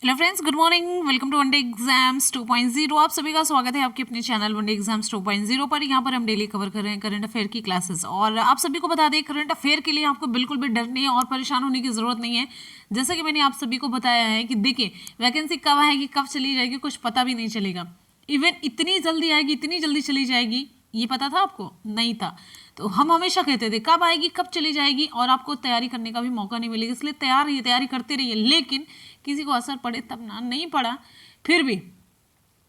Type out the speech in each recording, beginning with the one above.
Hello friends, good morning. Welcome to one day exams 2.0। आप सभी का स्वागत है आपके अपने चैनल वनडे एग्जाम्स 2.0 पर। यहाँ पर हम डेली कवर कर रहे हैं करंट अफेयर की क्लासेस। और आप सभी को बता दें, करंट अफेयर के लिए आपको बिल्कुल भी डरने और परेशान होने की ज़रूरत नहीं है। जैसा कि मैंने आप सभी को बताया है कि देखिए, वैकेंसी कब आएगी, कब चली जाएगी, कुछ पता भी नहीं चलेगा। इवन इतनी जल्दी आएगी, इतनी जल्दी चली जाएगी, ये पता था आपको? नहीं था। तो हम हमेशा कहते थे कब आएगी, कब चली जाएगी, और आपको तैयारी करने का भी मौका नहीं मिलेगा। इसलिए तैयारी करते रहिए। लेकिन किसी को असर पड़े तब ना, नहीं पड़ा फिर भी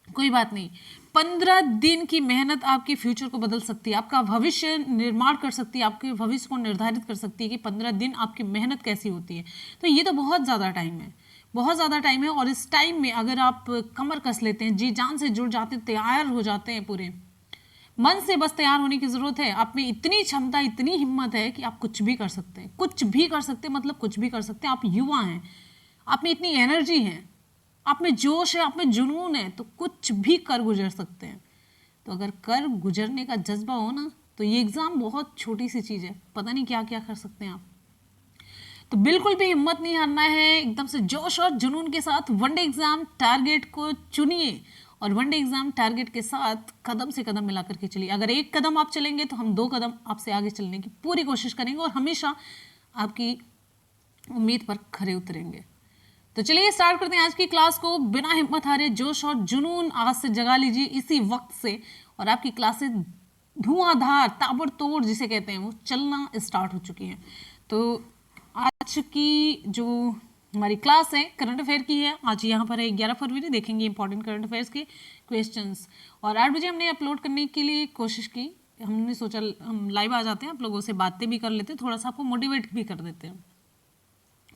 कोई बात नहीं। 15 दिन की मेहनत आपके फ्यूचर को बदल सकती है, आपका भविष्य निर्माण कर सकती है, आपके भविष्य को निर्धारित कर सकती है कि 15 दिन आपकी मेहनत कैसी होती है। तो ये तो बहुत ज़्यादा टाइम है, बहुत ज़्यादा टाइम है। और इस टाइम में अगर आप कमर कस लेते हैं, जी जान से जुड़ जाते हैं, तैयार हो जाते हैं, पूरे मन से बस तैयार होने की जरूरत है। आप में इतनी क्षमता, इतनी हिम्मत है कि आप कुछ भी कर सकते हैं, कुछ भी कर सकते हैं, मतलब कुछ भी कर सकते हैं। आप युवा हैं, आप में इतनी एनर्जी है, आप में जोश है, आप में जुनून है, तो कुछ भी कर गुजर सकते हैं। तो अगर कर गुजरने का जज्बा हो ना, तो ये एग्ज़ाम बहुत छोटी सी चीज़ है, पता नहीं क्या क्या कर सकते हैं आप। तो बिल्कुल भी हिम्मत नहीं हारना है, एकदम से जोश और जुनून के साथ वनडे एग्जाम टारगेट को चुनिए और वनडे एग्जाम टारगेट के साथ कदम से कदम मिला करके चलिए। अगर एक कदम आप चलेंगे तो हम 2 कदम आपसे आगे चलने की पूरी कोशिश करेंगे और हमेशा आपकी उम्मीद पर खरे उतरेंगे। तो चलिए स्टार्ट करते हैं आज की क्लास को। बिना हिम्मत हारे जोश और जुनून आज से जगा लीजिए इसी वक्त से, और आपकी क्लासेस धुआंधार, ताबड़तोड़ जिसे कहते हैं, वो चलना स्टार्ट हो चुकी हैं। तो आज की जो हमारी क्लास है करंट अफेयर की है। आज यहाँ पर है 11 फरवरी, देखेंगे इंपॉर्टेंट करंट अफेयर्स के क्वेश्चंस। और 8 बजे हमने अपलोड करने के लिए कोशिश की, हमने सोचा हम लाइव आ जाते हैं, आप लोगों से बातें भी कर लेते हैं, थोड़ा सा आपको मोटिवेट भी कर देते हैं।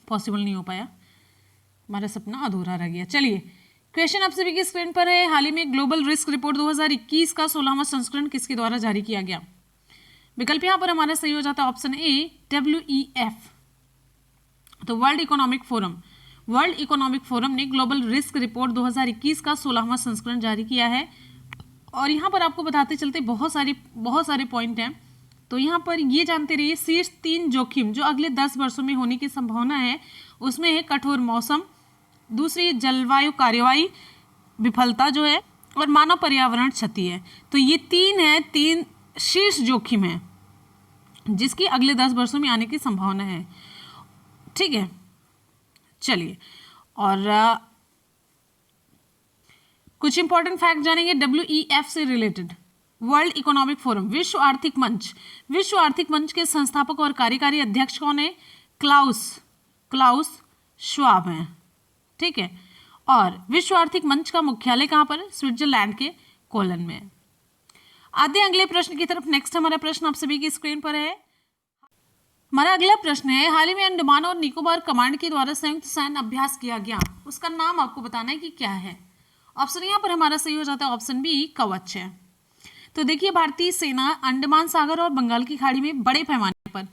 पॉसिबल नहीं हो पाया, हमारा सपना अधूरा रह गया। चलिए, क्वेश्चन आप सभी की स्क्रीन पर है। हाल ही में ग्लोबल रिस्क रिपोर्ट 2021 का 16वां संस्करण किसके द्वारा जारी किया गया? विकल्प यहाँ पर हमारा सही हो जाता है ऑप्शन ए, WEF। तो वर्ल्ड इकोनॉमिक फोरम ने ग्लोबल रिस्क रिपोर्ट 2021 का 16वां संस्करण जारी किया है। और यहाँ पर आपको बताते चलते बहुत सारे पॉइंट हैं। तो यहाँ पर ये जानते रहिए, शीर्ष 3 जोखिम जो अगले 10 वर्षों में होने की संभावना है, उसमें है कठोर मौसम, दूसरी जलवायु कार्यवाही विफलता जो है, और मानव पर्यावरण क्षति है। तो ये 3 शीर्ष जोखिम है जिसकी अगले 10 वर्षों में आने की संभावना है। ठीक है, चलिए, और कुछ इंपॉर्टेंट फैक्ट जानेंगे WEF से रिलेटेड। वर्ल्ड इकोनॉमिक फोरम, विश्व आर्थिक मंच के संस्थापक और कार्यकारी अध्यक्ष कौन है? क्लाउस श्वाब हैं। ठीक है, और विश्व आर्थिक मंच का मुख्यालय कहाँ पर है? स्विट्जरलैंड के कोलन में। आते हैं अगले प्रश्न की तरफ। नेक्स्ट हमारा प्रश्न आप सभी की स्क्रीन पर है। हमारा अगला प्रश्न है, हाल ही में अंडमान और निकोबार कमांड के द्वारा संयुक्त सैन्य अभ्यास किया गया, उसका नाम आपको बताना है कि क्या है। ऑप्शन यहाँ पर हमारा सही हो जाता है ऑप्शन बी, कवच है। तो देखिए, भारतीय सेना अंडमान सागर और बंगाल की खाड़ी में बड़े पैमाने पर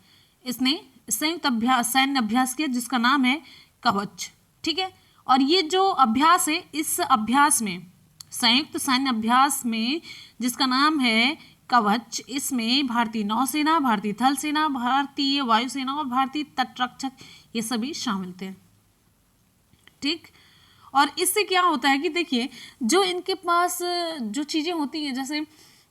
इसने संयुक्त सैन्य अभ्यास किया जिसका नाम है कवच। ठीक है, और ये जो अभ्यास है, इस अभ्यास में, संयुक्त सैन्य अभ्यास में जिसका नाम है कवच, इसमें भारतीय नौसेना, भारतीय थल सेना, भारतीय वायुसेना और भारतीय तटरक्षक ये सभी शामिल थे। ठीक, और इससे क्या होता है कि देखिए, जो इनके पास जो चीज़ें होती हैं, जैसे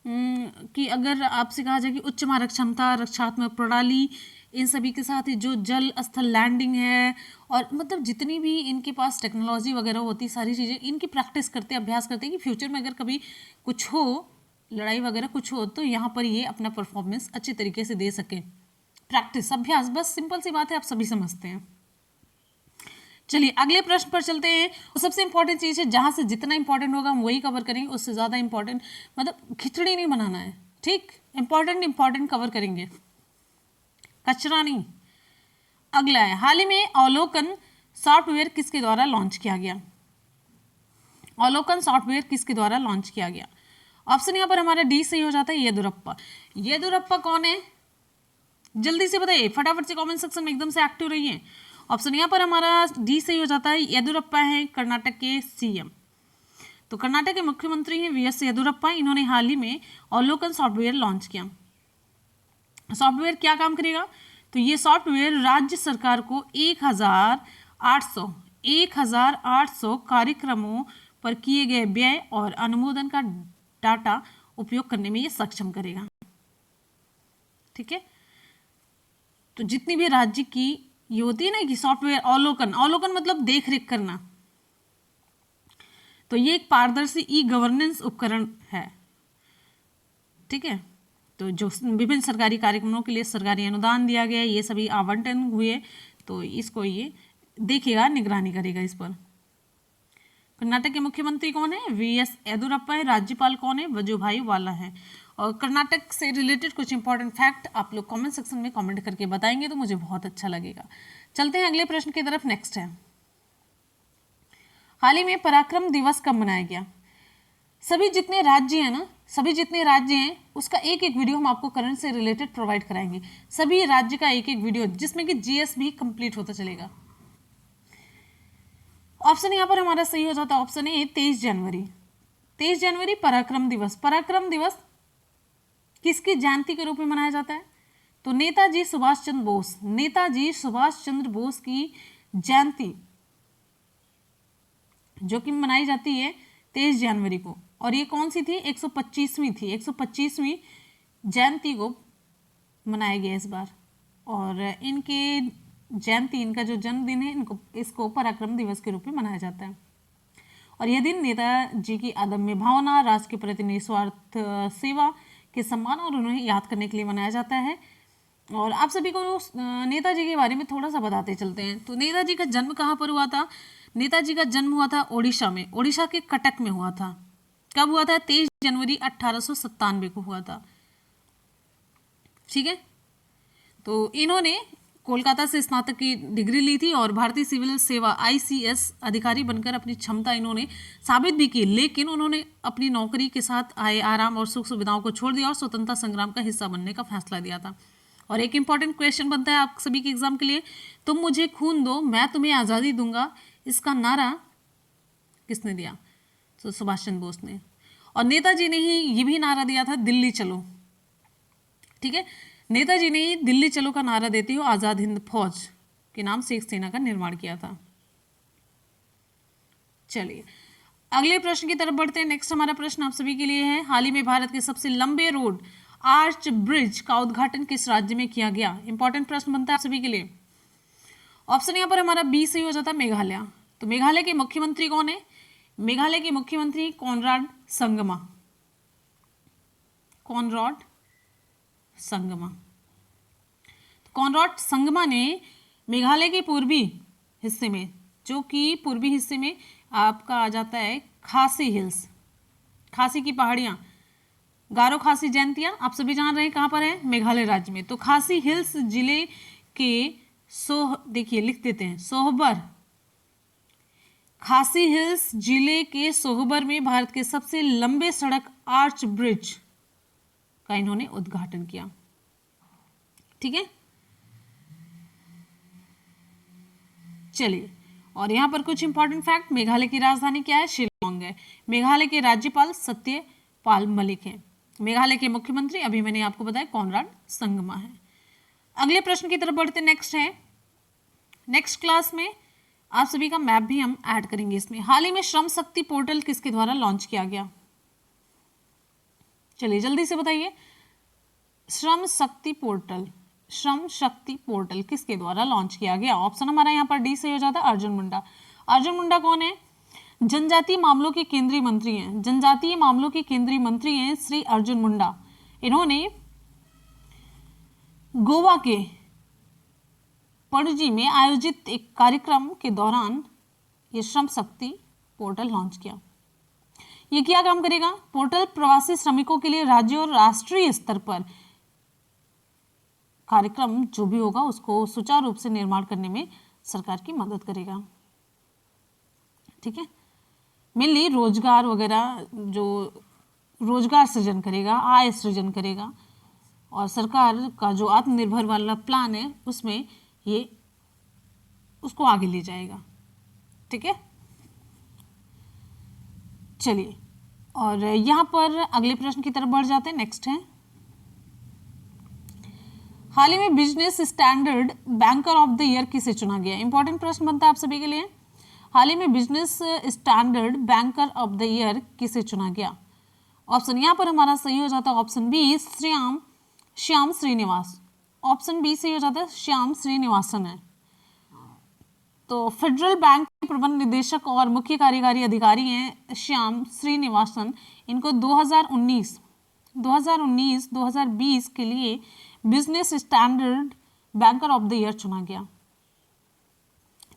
कि अगर आपसे कहा जाए कि उच्च मारक क्षमता, रक्षात्मक प्रणाली, इन सभी के साथ ही जो जल स्थल लैंडिंग है, और मतलब जितनी भी इनके पास टेक्नोलॉजी वगैरह होती, सारी चीज़ें इनकी प्रैक्टिस करते, अभ्यास करते हैं कि फ्यूचर में अगर कभी कुछ हो, लड़ाई वगैरह कुछ हो, तो यहाँ पर ये अपना परफॉर्मेंस अच्छे तरीके से दे सके। प्रैक्टिस, अभ्यास, बस सिंपल सी बात है, आप सभी समझते हैं। चलिए अगले प्रश्न पर चलते हैं। तो सबसे इंपॉर्टेंट चीज़ है, जहाँ से जितना इंपॉर्टेंट होगा हम वही कवर करेंगे, उससे ज़्यादा इंपॉर्टेंट मतलब खिचड़ी नहीं बनाना है। ठीक, इंपॉर्टेंट कवर करेंगे, कचरा नहीं। अगला है, हाल ही में अवलोकन सॉफ्टवेयर किसके द्वारा लॉन्च किया गया? अवलोकन सॉफ्टवेयर किसके द्वारा लॉन्च किया गया? ऑप्शन यहाँ पर हमारा डी सही हो जाता है, येदुरप्पा कौन है? जल्दी से बताइए, फटाफट से कमेंट सेक्शन में एकदम से एक्टिव रहिए। ऑप्शन यहाँ पर हमारा डी सही हो जाता है, येदुरप्पा है कर्नाटक के CM। तो कर्नाटक के मुख्यमंत्री हैं VS येदुरप्पा। इन्होंने हाल ही में अवलोकन सॉफ्टवेयर लॉन्च किया। सॉफ्टवेयर क्या काम करेगा? तो ये सॉफ्टवेयर राज्य सरकार को 1800 1800 कार्यक्रमों पर किए गए व्यय और अनुमोदन का डाटा उपयोग करने में ये सक्षम करेगा। ठीक है, तो जितनी भी राज्य की ये होती है ना कि सॉफ्टवेयर अवलोकन, अवलोकन मतलब देख रेख करना, तो ये एक पारदर्शी ई गवर्नेंस उपकरण है। ठीक है, तो जो विभिन्न सरकारी कार्यक्रमों के लिए सरकारी अनुदान दिया गया, ये सभी आवंटन हुए, तो इसको ये देखेगा, निगरानी करेगा इस पर। कर्नाटक के मुख्यमंत्री कौन है? वीएस येदियुरप्पा है। राज्यपाल कौन है? वजुभाई वाला है। और कर्नाटक से रिलेटेड कुछ इंपॉर्टेंट फैक्ट आप लोग कमेंट सेक्शन में कमेंट करके बताएंगे तो मुझे बहुत अच्छा लगेगा। चलते हैं अगले प्रश्न की तरफ। नेक्स्ट है, हाल ही में पराक्रम दिवस कब मनाया गया? सभी जितने राज्य हैं ना, सभी जितने राज्य हैं उसका एक एक वीडियो हम आपको करंट से रिलेटेड प्रोवाइड कराएंगे। सभी राज्य का एक एक वीडियो जिसमें कि जीएस भी कंप्लीट होता चलेगा। ऑप्शन यहाँ पर हमारा सही हो जाता है, ऑप्शन ए 23 जनवरी। 23 जनवरी पराक्रम दिवस। पराक्रम दिवस किसकी जयंती के रूप में मनाया जाता है? तो नेताजी सुभाष चंद्र बोस, नेताजी सुभाष चंद्र बोस की जयंती जो कि मनाई जाती है 23 जनवरी को। और ये कौन सी थी? 125वीं थी। 125वीं जयंती को मनाया गया इस बार। और इनके जयंती, इनका जो जन्मदिन है, इसको पराक्रम दिवस के रूप में मनाया जाता है। और यह दिन नेताजी की अदम्य भावना, राष्ट्र के प्रति निस्वार्थ सेवा के सम्मान और उन्हें याद करने के लिए मनाया जाता है। और आप सभी को नेताजी के बारे में थोड़ा सा बताते चलते हैं। तो नेताजी का जन्म कहाँ पर हुआ था? नेताजी का जन्म हुआ था ओडिशा में, ओडिशा के कटक में हुआ था। कब हुआ था? 23 जनवरी 1897 को हुआ था। ठीक है, तो इन्होंने कोलकाता से स्नातक की डिग्री ली थी और भारतीय सिविल सेवा आईसीएस अधिकारी बनकर अपनी क्षमता इन्होंने साबित भी की। लेकिन उन्होंने अपनी नौकरी के साथ आए आराम और सुख सुविधाओं को छोड़ दिया और स्वतंत्रता संग्राम का हिस्सा बनने का फैसला दिया था। और एक इंपॉर्टेंट क्वेश्चन बनता है आप सभी के एग्जाम के लिए, तुम मुझे खून दो मैं तुम्हें आज़ादी दूंगा, इसका नारा किसने दिया? तो सुभाष चंद्र बोस ने। और नेताजी ने ही ये भी नारा दिया था, दिल्ली चलो। ठीक है, नेताजी ने ही दिल्ली चलो का नारा देते हुए आजाद हिंद फौज के नाम से एक सेना का निर्माण किया था। चलिए अगले प्रश्न की तरफ बढ़ते हैं। नेक्स्ट हमारा प्रश्न आप सभी के लिए है, हाल ही में भारत के सबसे लंबे रोड आर्च ब्रिज का उद्घाटन किस राज्य में किया गया? इंपॉर्टेंट प्रश्न बनता है आप सभी के लिए। ऑप्शन यहाँ पर हमारा बी सही हो जाता है, मेघालय। तो मेघालय के मुख्यमंत्री कौन है? मेघालय के मुख्यमंत्री Conrad Sangma, Conrad Sangma. Conrad Sangma ने मेघालय के पूर्वी हिस्से में, जो कि पूर्वी हिस्से में आपका आ जाता है खासी हिल्स, खासी की पहाड़ियाँ, गारो खासी जयंतियाँ आप सभी जान रहे हैं कहाँ पर है? मेघालय राज्य में। तो खासी हिल्स जिले के देखिए लिख देते हैं सोहबर, खासी हिल्स जिले के सोहबर में भारत के सबसे लंबे सड़क आर्च ब्रिज का इन्होंने उद्घाटन किया। ठीक है, चलिए और यहाँ पर कुछ इंपॉर्टेंट फैक्ट, मेघालय की राजधानी क्या है? शिलोंग है। मेघालय के राज्यपाल सत्यपाल मलिक हैं। मेघालय के मुख्यमंत्री अभी मैंने आपको बताया कॉनराड संगमा है। अगले प्रश्न की तरफ बढ़ते नेक्स्ट है, नेक्स्ट क्लास में आप सभी का मैप भी हम ऐड करेंगे इसमें। हाल ही में श्रम शक्ति पोर्टल किसके द्वारा लॉन्च किया गया? चलिए जल्दी से बताइए, श्रम शक्ति पोर्टल, श्रम शक्ति पोर्टल किसके द्वारा लॉन्च किया गया? ऑप्शन हमारा यहाँ पर डी से हो जाता है, अर्जुन मुंडा। अर्जुन मुंडा कौन है? जनजातीय मामलों के केंद्रीय मंत्री हैं, जनजातीय मामलों के केंद्रीय मंत्री हैं श्री अर्जुन मुंडा। इन्होंने गोवा के पणजी में आयोजित एक कार्यक्रम के दौरान ये श्रम शक्ति पोर्टल लॉन्च किया। ये क्या काम करेगा? पोर्टल प्रवासी श्रमिकों के लिए राज्य और राष्ट्रीय स्तर पर कार्यक्रम जो भी होगा उसको सुचारू रूप से निर्माण करने में सरकार की मदद करेगा। ठीक है, मेनली रोजगार वगैरह, जो रोजगार सृजन करेगा, आय सृजन करेगा, और सरकार का जो आत्मनिर्भर वाला प्लान है उसमें ये उसको आगे ले जाएगा। ठीक है, चलिए और यहाँ पर अगले प्रश्न की तरफ बढ़ जाते हैं। नेक्स्ट है, हाल ही में business standard banker of the year किसे चुना गया? इंपॉर्टेंट प्रश्न बनता है आप सभी के लिए। हाल ही में business standard banker of the year किसे चुना गया? ऑप्शन यहाँ पर हमारा सही हो जाता है option B, Shyam Srinivas. Option B सही हो जाता है, श्याम श्रीनिवासन है। तो फेडरल बैंक के प्रबंध निदेशक और मुख्य कार्यकारी अधिकारी हैं श्याम श्रीनिवासन। इनको 2019-2020 के लिए business standard banker of the year चुना गया।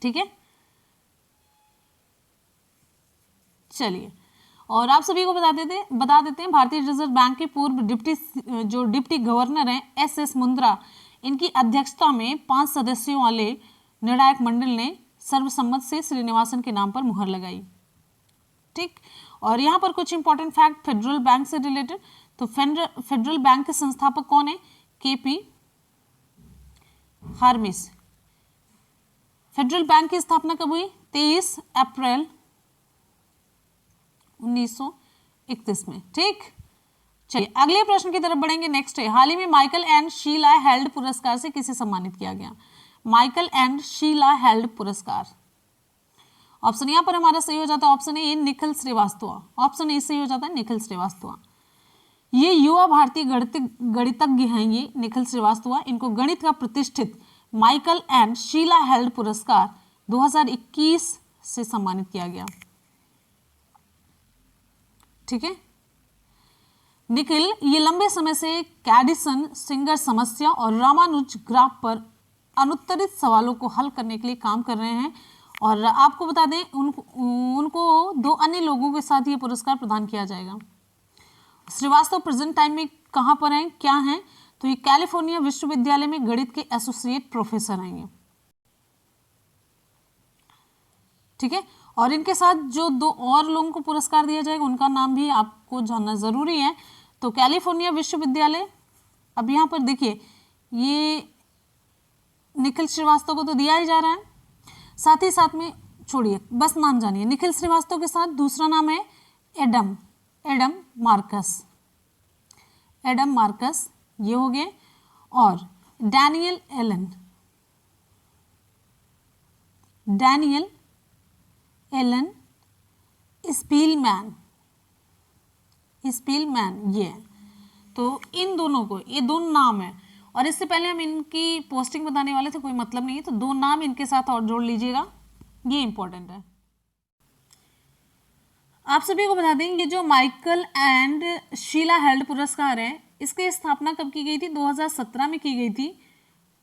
ठीक है, चलिए, और आप सभी को बता देते हैं भारतीय रिजर्व बैंक के पूर्व डिप्टी गवर्नर हैं एस मुंद्रा, इनकी अध्यक्षता में 5 सदस्यों वाले निर्णायक मंडल ने सर्वसम्मत से श्रीनिवासन के नाम पर मुहर लगाई। ठीक, और यहाँ पर कुछ इंपॉर्टेंट फैक्ट फेडरल बैंक से रिलेटेड। तो फेडरल बैंक के संस्थापक कौन है? केपी हार्मिस। फेडरल बैंक की स्थापना कब हुई? 23 अप्रैल 1931 में। ठीक, चलिए अगले प्रश्न की तरफ बढ़ेंगे। नेक्स्ट है, हाल ही में माइकल एंड शीला हेल्ड पुरस्कार से किसे सम्मानित किया गया? माइकल एंड शीला हेल्ड पुरस्कार। ऑप्शन यहां पर हमारा सही हो जाता है option A, Nikhil Srivastava. Option A सही हो जाता है निखिल श्रीवास्तव। ये युवा भारतीय गणितज्ञ हैं, ये निखिल श्रीवास्तव। इनको गणित का प्रतिष्ठित माइकल एंड शीला हेल्ड पुरस्कार 2021 से सम्मानित किया गया। ठीक है, निखिल ये लंबे समय से कैडिसन सिंगर समस्या और रामानुज ग्राफ पर अनुत्तरित सवालों को हल करने के लिए काम कर रहे हैं। और आपको बता दें उनको 2 अन्य लोगों के साथ ये पुरस्कार प्रदान किया जाएगा। श्रीवास्तव प्रेजेंट टाइम में कहां पर हैं, क्या हैं? तो ये कैलिफोर्निया विश्वविद्यालय में गणित के एसोसिएट प्रोफेसर हैं ये। ठीक है, और इनके साथ जो 2 और लोगों को पुरस्कार दिया जाएगा उनका नाम भी आपको जानना जरूरी है। तो कैलिफोर्निया विश्वविद्यालय, अब यहाँ पर देखिए ये निखिल श्रीवास्तव को तो दिया ही जा रहा है, साथ ही साथ में छोड़िए बस नाम जानिए। निखिल श्रीवास्तव के साथ दूसरा नाम है एडम मार्कस, ये हो गए। और डैनियल एलन स्पीलमैन, ये। तो इन दोनों को, ये 2 नाम है, और इससे पहले हम इनकी पोस्टिंग बताने वाले थे, कोई मतलब नहीं है, तो 2 नाम इनके साथ और जोड़ लीजिएगा, ये इंपॉर्टेंट है। आप सभी को बता दें ये जो माइकल एंड शीला हेल्ड पुरस्कार है, इसकी स्थापना कब की गई थी? 2017 में की गई थी।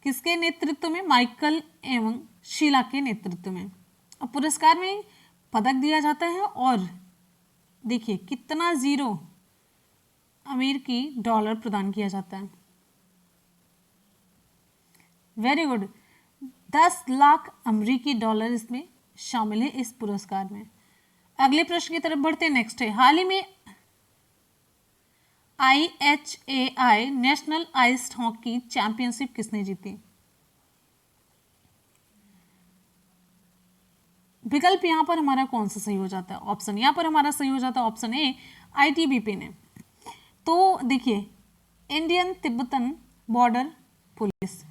किसके नेतृत्व में? माइकल एवं शीला के नेतृत्व में। अब पुरस्कार में पदक दिया जाता है और देखिए कितना $0 प्रदान किया जाता है। वेरी गुड, 10 लाख अमेरिकी डॉलर इसमें शामिल है इस पुरस्कार में। अगले प्रश्न की तरफ बढ़ते हैं। नेक्स्ट है, हाल ही में IHAI national ice hockey championship किसने जीती? विकल्प यहां पर हमारा कौन सा सही हो जाता है? ऑप्शन यहां पर हमारा सही हो जाता है ऑप्शन ए, ITBP ने। तो देखिए Indian Tibetan border police,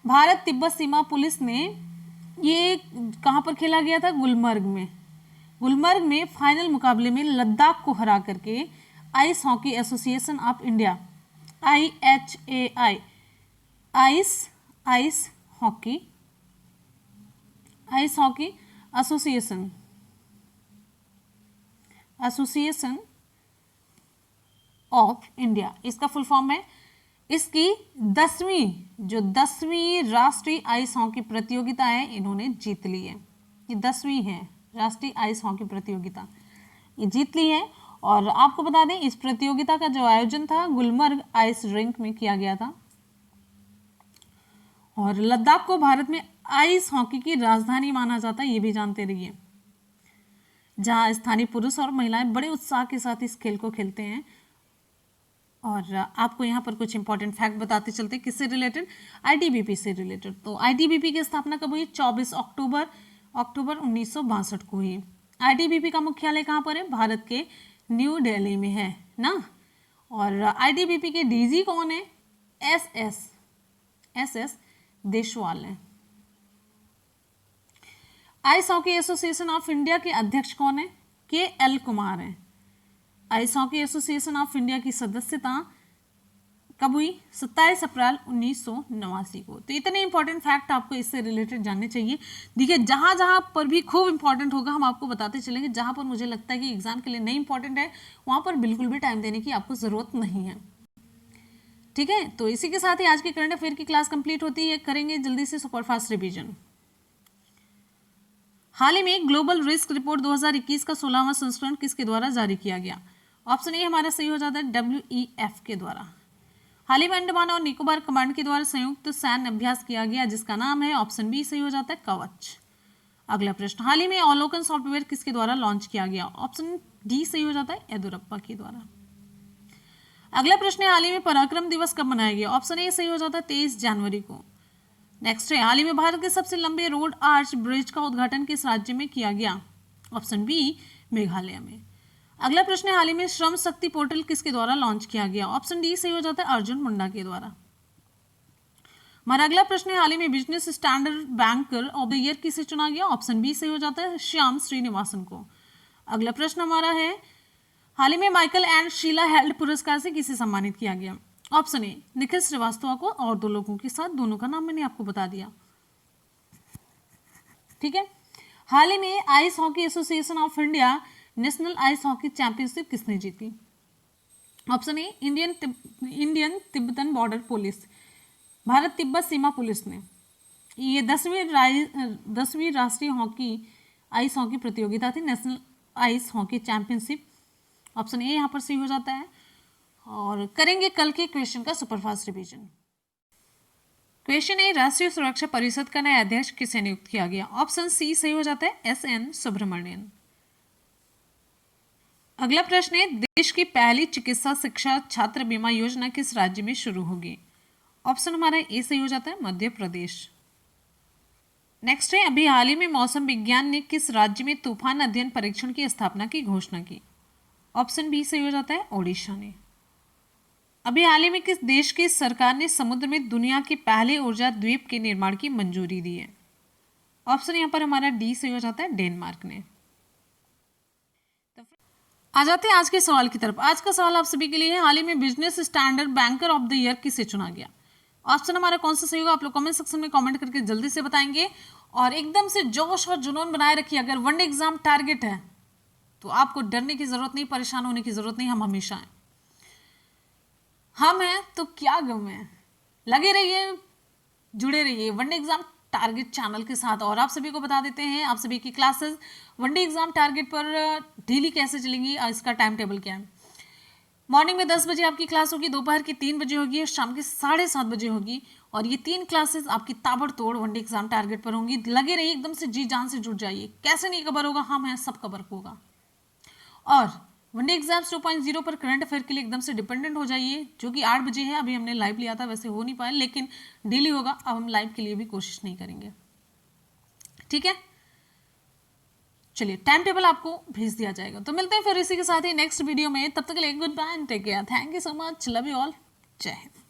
Bharat Tibet सीमा पुलिस ने ये कहां पर खेला गया था? गुलमर्ग में फाइनल मुकाबले में लद्दाख को हरा करके ice hockey association of India IHAI ice hockey association of India, इसका फुल फॉर्म है। इसकी 10वीं राष्ट्रीय आइस हॉकी प्रतियोगिता है, इन्होंने जीत ली है। ये 10वीं है राष्ट्रीय आइस हॉकी प्रतियोगिता, ये जीत ली है। और आपको बता दें इस प्रतियोगिता का जो आयोजन था गुलमर्ग आइस रिंक में किया गया था। और लद्दाख को भारत में आइस हॉकी की राजधानी माना जाता है, ये भी जानते रहिए, जहां स्थानीय पुरुष और महिलाएं बड़े उत्साह के साथ इस खेल को खेलते हैं। और आपको यहाँ पर कुछ इंपॉर्टेंट फैक्ट बताते चलते हैं, किससे रिलेटेड? ITBP से रिलेटेड। तो ITBP की स्थापना कब हुई? 24 अक्टूबर 1962 को हुई। ITBP का मुख्यालय कहाँ पर है? भारत के न्यू दिल्ली में है ना। और ITBP के DG कौन है? SS देशवाल है। Ice hockey association of India के अध्यक्ष कौन है? KL कुमार हैं। Ice hockey association of India की सदस्यता कब हुई? 27 अप्रैल 1989 को। तो इतने इंपॉर्टेंट फैक्ट आपको इससे रिलेटेड जानने चाहिए। देखिए जहां जहां पर भी खूब इंपॉर्टेंट होगा हम आपको बताते चलेंगे, जहां पर मुझे लगता है कि एग्जाम के लिए नहीं इंपॉर्टेंट है वहां पर बिल्कुल भी टाइम देने की आपको जरूरत नहीं है। ठीक है, तो इसी के साथ ही आज की करंट अफेयर की क्लास कंप्लीट होती है। करेंगे जल्दी से सुपरफास्ट रिवीजन। हाल ही में ग्लोबल रिस्क रिपोर्ट 2021 का 16वां संस्करण किसके द्वारा जारी किया गया? ऑप्शन ए हमारा सही हो जाता है WEF के द्वारा। हाल ही में अंडमान और निकोबार कमांड के द्वारा संयुक्त सैन्य अभ्यास किया गया जिसका नाम है, ऑप्शन बी सही हो जाता है, कवच। अगला प्रश्न, हाल ही में अवलोकन सॉफ्टवेयर किसके द्वारा लॉन्च किया गया? ऑप्शन डी सही हो जाता है, येदुरप्पा के द्वारा। अगला प्रश्न है, हाल ही में पराक्रम दिवस कब मनाया गया? ऑप्शन ए सही हो जाता है, 23 जनवरी को। नेक्स्ट है, हाल ही में भारत के सबसे लंबे रोड आर्च ब्रिज का उद्घाटन किस राज्य में किया गया? ऑप्शन बी मेघालय में। अगला प्रश्न है, हाल ही में श्रम शक्ति पोर्टल किसके द्वारा लॉन्च किया गया? ऑप्शन डी सही हो जाता है, अर्जुन मुंडा के द्वारा। हमारा अगला प्रश्न है, हाल ही में business standard banker of the year किसे चुना गया? ऑप्शन बी सही हो जाता है, श्याम श्रीनिवासन को। अगला प्रश्न हमारा है, हाल ही में माइकल एंड शीला हेल्ड पुरस्कार से किसे सम्मानित किया गया? ऑप्शन ए निखिल श्रीवास्तव को और 2 लोगों के साथ, दोनों का नाम मैंने आपको बता दिया। ठीक है, हाल ही में ice hockey association of India national ice hockey championship किसने जीती? Option A Indian Tibetan border police, Bharat Tibet सीमा पुलिस ने। ये 10वीं राष्ट्रीय हॉकी आइस हॉकी प्रतियोगिता थी, national ice hockey championship. Option A यहाँ पर सही हो जाता है। और करेंगे कल के क्वेश्चन का सुपरफास्ट रिवीजन। क्वेश्चन ए, राष्ट्रीय सुरक्षा परिषद का नया अध्यक्ष किसे नियुक्त किया गया? ऑप्शन सी सही हो जाता है, SN सुब्रमण्यन। अगला प्रश्न है, देश की पहली चिकित्सा शिक्षा छात्र बीमा योजना किस राज्य में शुरू होगी? ऑप्शन हमारा ए सही हो जाता है, मध्य प्रदेश। नेक्स्ट है, अभी हाल ही में मौसम विज्ञान ने किस राज्य में तूफान अध्ययन परीक्षण की स्थापना की घोषणा की? ऑप्शन बी सही हो जाता है, ओडिशा ने। अभी हाल ही में किस देश की सरकार ने समुद्र में दुनिया के पहले ऊर्जा द्वीप के निर्माण की मंजूरी दी है? ऑप्शन यहाँ पर हमारा डी सही हो जाता है, डेनमार्क ने। आ जाते हैं आज के सवाल की तरफ। आज का सवाल आप सभी के लिए है, हाल ही में business standard banker of the year किसे चुना गया? ऑप्शन हमारा कौन सा सही होगा आप लोग कमेंट सेक्शन में कमेंट करके जल्दी से बताएंगे। और एकदम से जोश और जुनून बनाए रखिए। अगर वनडे एग्जाम टारगेट है तो आपको डरने की जरूरत नहीं, परेशान होने की जरूरत नहीं, हम हमेशा हैं। हम हैं तो क्या गम है, लगे रहिए, जुड़े रहिए वनडे एग्जाम टारगेट चैनल के साथ। और आप सभी को बता देते हैं, आप सभी की क्लासेस वनडे एग्जाम टारगेट पर डेली कैसे चलेंगी, इसका टाइम टेबल क्या है। मॉर्निंग में 10 बजे आपकी क्लास होगी, दोपहर की 3 बजे होगी और शाम के 7:30 बजे होगी। और ये 3 क्लासेस आपकी ताबड़तोड़ वनडे एग्जाम टारगेट पर होंगी। लगे रहिए, एकदम से जी जान से जुट जाइए। कैसे नहीं कवर होगा, हम हैं, सब कवर होगा। और वनडे एग्जाम्स 2.0 पर करंट अफेयर के लिए एकदम से डिपेंडेंट हो जाइए, जो कि 8 बजे है। अभी हमने लाइव लिया था, वैसे हो नहीं पाया, लेकिन डेली होगा। अब हम लाइव के लिए भी कोशिश नहीं करेंगे, ठीक है। चलिए, टाइम टेबल आपको भेज दिया जाएगा। तो मिलते हैं फिर इसी के साथ ही नेक्स्ट वीडियो में। तब तक के लिए good bye and take care. Thank you so much, love you all, जय हिंद।